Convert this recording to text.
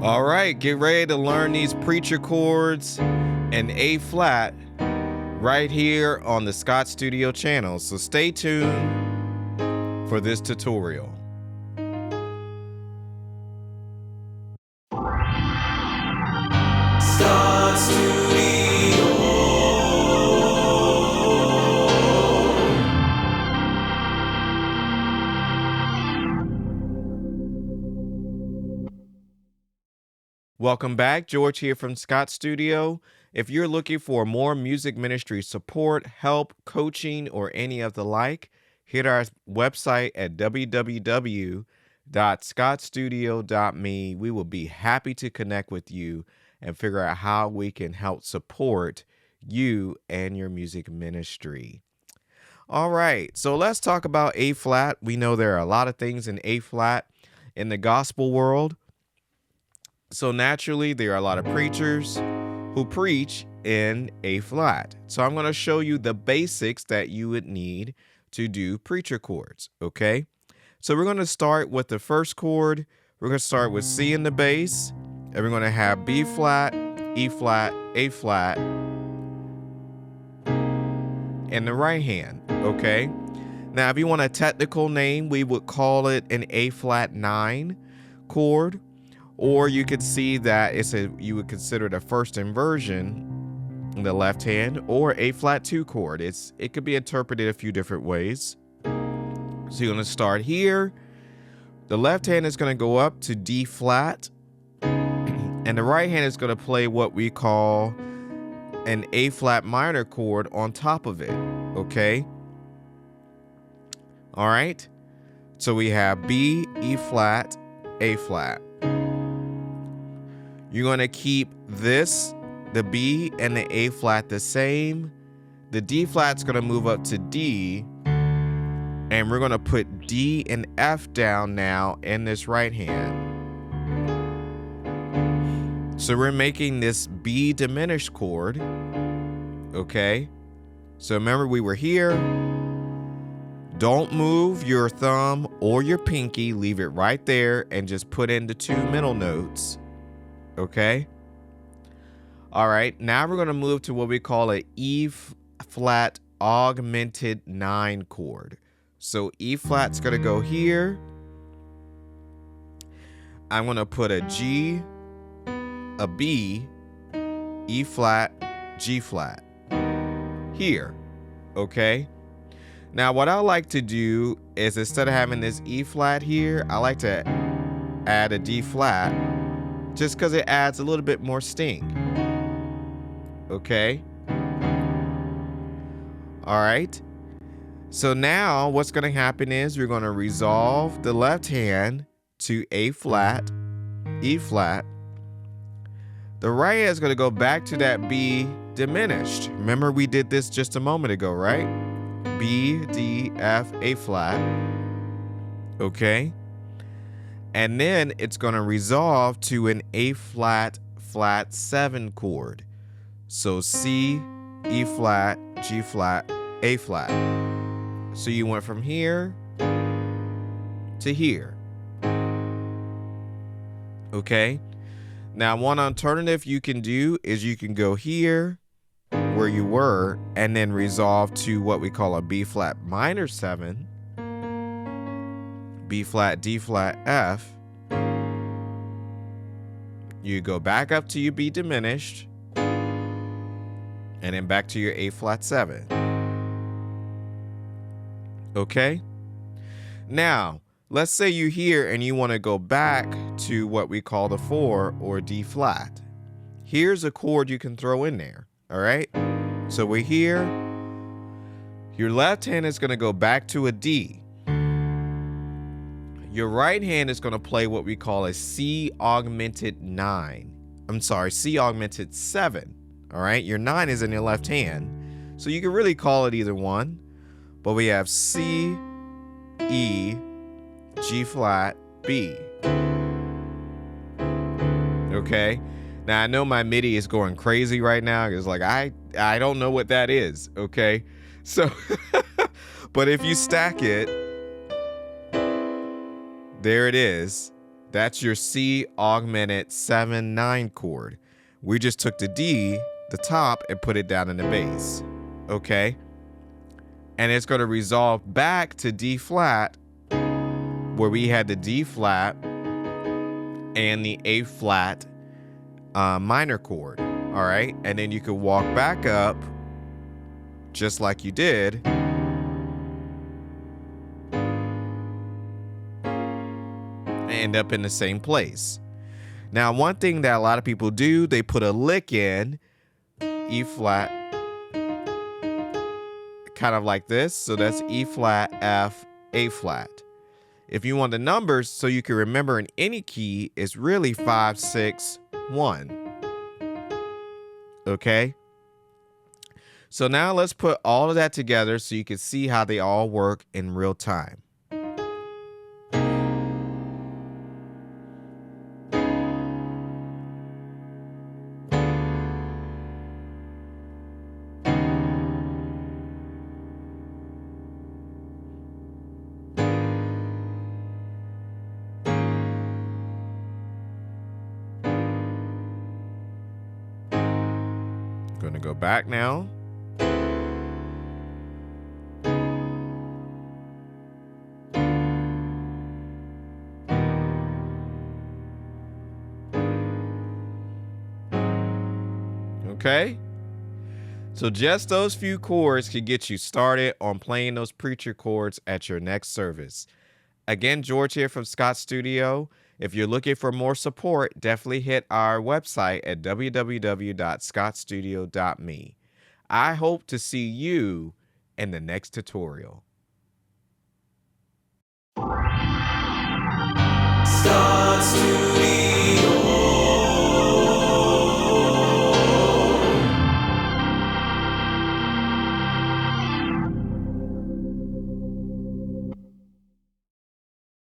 All right, get ready to learn these preacher chords in A flat right here on the Scott Studio channel. So stay tuned for this tutorial. Scott Studio. Welcome back. George here from Scott Studio. If you're looking for more music ministry support, help, coaching, or any of the like, hit our website at www.scottstudio.me. We will be happy to connect with you and figure out how we can help support you and your music ministry. All right, so let's talk about A flat. We know there are a lot of things in A flat in the gospel world. So naturally, there are a lot of preachers who preach in A flat. So I'm going to show you the basics that you would need to do preacher chords, okay? So we're going to start with the first chord. We're going to start with C in the bass, and we're going to have B flat, E flat, A flat in the right hand, okay? Now, if you want a technical name, we would call it an A flat 9 chord. Or you could see that you would consider the first inversion in the left hand, or A flat 2 chord. It could be interpreted a few different ways. So you're going to start here. The left hand is going to go up to D flat, and the right hand is going to play what we call an A flat minor chord on top of it. Okay. All right. So we have B, E flat, A flat. You're going to keep the B and the A flat the same. The D flat's going to move up to D, and we're going to put D and F down now in this right hand. So we're making this B diminished chord, okay? So remember, we were here. Don't move your thumb or your pinky. Leave it right there and just put in the two middle notes. Okay. All right. Now we're going to move to what we call a E flat augmented 9 chord. So E flat's going to go here. I'm going to put a G, a B, E flat, G flat here. Okay. Now what I like to do is, instead of having this E flat here, I like to add a D flat, just because it adds a little bit more sting. Okay. All right. So now what's going to happen is we're going to resolve the left hand to A flat, E flat. The right hand is going to go back to that B diminished. Remember, we did this just a moment ago, right? B, D, F, A flat. Okay. And then it's going to resolve to an A flat flat 7 chord. So C, E flat, G flat, A flat. So you went from here to here. Okay. Now one alternative you can do is you can go here where you were and then resolve to what we call a B flat minor 7. B flat, D flat, F. You go back up to your B diminished, and then back to your A flat 7. Okay? Now, let's say you're here and you want to go back to what we call the 4 or D flat. Here's a chord you can throw in there. All right? So we're here. Your left hand is going to go back to a D. Your right hand is going to play what we call a C augmented 9. C augmented 7. All right. Your 9 is in your left hand. So you can really call it either one. But we have C, E, G flat, B. Okay. Now I know my MIDI is going crazy right now. It's like, I don't know what that is. Okay. So, but if you stack it, there it is. That's your C augmented 7/9 chord. We just took the D, the top, and put it down in the bass. Okay? And it's going to resolve back to D flat, where we had the D flat and the A flat minor chord. All right? And then you could walk back up just like you did. End up in the same place. Now, one thing that a lot of people do, they put a lick in E flat, kind of like this. So that's E flat, F, A flat. If you want the numbers so you can remember in any key, it's really 5, 6, 1. Okay? So now let's put all of that together so you can see how they all work in real time. Going to go back now. Okay? So just those few chords can get you started on playing those preacher chords at your next service. Again, George here from Scott Studio. If you're looking for more support, definitely hit our website at www.scottstudio.me. I hope to see you in the next tutorial. Scott Studio.